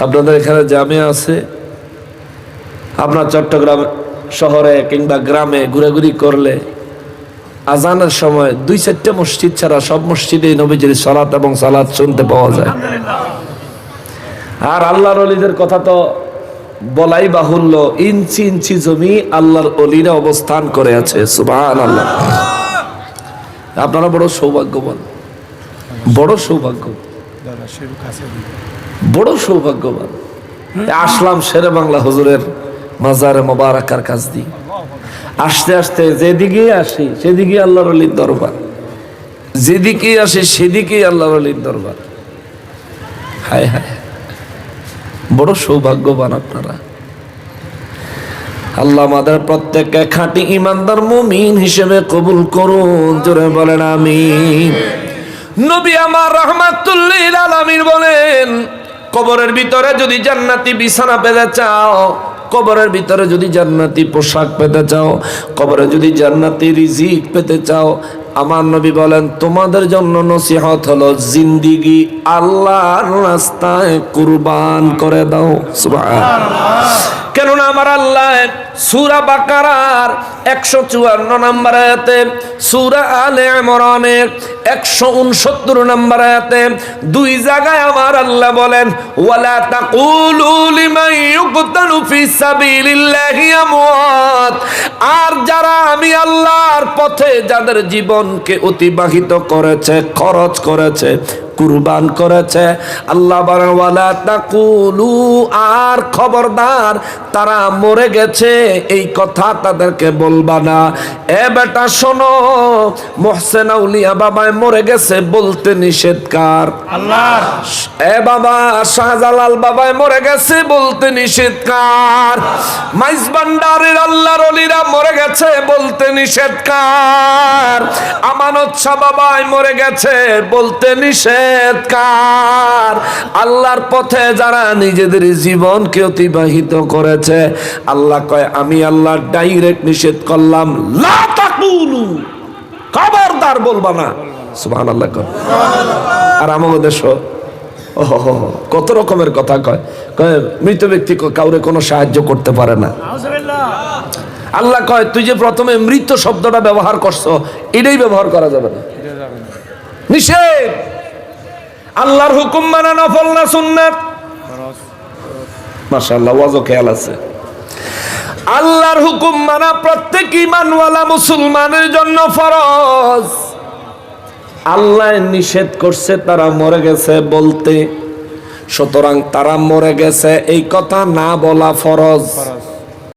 আপনাদের এখানে জামিয়া আছে, আপনার চট্টগ্রাম শহরে কিংবা গ্রামে ঘুরাঘুরি করলে আজানের সময় 2-4টা মসজিদ ছাড়া সব মসজিদে নবীজির সালাত এবং সালাত শুনতে পাওয়া যায়। আর আল্লাহর ওলিদের কথা তো বলাই বাহুল্য, ইঞ্চি ইঞ্চি জমি আল্লাহর ওলিরা অবস্থান করে আছে। সুবহানাল্লাহ। আপনারা বড় সৌভাগ্যবান, বড় সৌভাগ্য, বড় সৌভাগ্যবান। আসলাম শেরে বাংলা হুজুরের মাজারে মোবারকার কাছ দিয়ে। আসতে আসতে যেদিকে আসি সেদিকে আল্লাহর ওলির দরবার, যেদিকে আসি সেদিকেই আল্লাহর ওলির দরবার। হায় হায়, বড় সৌভাগ্যবান আপনারা। আল্লাহ আমাদের প্রত্যেককে খাঁটি ইমানদার মুমিন হিসেবে কবুল করুন। জোরে বলেন আমিন। নবী আমার রাহমাতুল লিল আলামিন বলেন, কবরের ভিতরে যদি জান্নাতি বিছানা পেতে চাও, কবরের ভিতরে যদি জান্নাতি পোশাক পেতে চাও, কবরে যদি জান্নাতি রিজিক পেতে চাও, আমার নবী বলেন তোমাদের জন্য নসিহত হলো জিন্দেগি আল্লাহর রাস্তায় কুরবান করে দাও। সুবহানাল্লাহ। কেননা আমার আল্লাহ সূরা বাকারার 154 নম্বর আয়াতে, সূরা আলে ইমরানের 169 নম্বর আয়াতে দুই জায়গায় আমার আল্লাহ বলেন, ওয়ালা তাকুলু লিমান ইউকতালু ফি সাবিলিল্লাহি আমওয়াত। আর যারা আমি আল্লাহর পথে যাদের জীবনকে অতিবাহিত করেছে, খরচ করেছে, কুরবান করেছে, আল্লাহ বলেন ওয়ালা তাকুলু, আর খবরদার তারা মরে গেছে এই কথা তাদেরকে বলবা না। এ বেটা শোনো, মোহসেন আউলিয়া বাবায় মরে গেছে বলতে নিষেধ কার? আল্লাহ। এ বাবা শাহজালাল বাবায় মরে গেছে বলতে নিষেধ কার? মাইজ ভান্ডারের আল্লাহর ওলিরা মরে গেছে বলতে নিষেধ কার? আমানত শাহ বাবায় মরে গেছে বলতে নিষেধ কার? আল্লাহর পথে যারা নিজেদের জীবনকে অতিবাহিত করেছে, আল্লাহ কয় আমি আল্লাহ ডাইরেক্ট নিষেধ করলাম, লা তাকুলু, খবরদার বলবা না। সুবহানাল্লাহ। আর আমাদের দেশ কত রকমের কথা কয়, কয় মৃত ব্যক্তি কাউরে কোনো সাহায্য করতে পারে না। আল্লাহ কয় তুই যে প্রথমে মৃত শব্দটা ব্যবহার করছো, এটাই ব্যবহার করা যাবে না, নিষেধ। আল্লাহর হুকুম মানা নফল না সুন্নাত? মাশাআল্লাহ, ওয়াজও খেয়াল আছে। আল্লাহর হুকুম মানা প্রত্যেক ঈমানওয়ালা মুসলমানের জন্য ফরজ। আল্লাহ নিষেধ করছে তারা মরে গেছে বলতে, সুতরাং তারা মরে গেছে এই কথা না বলা ফরজ।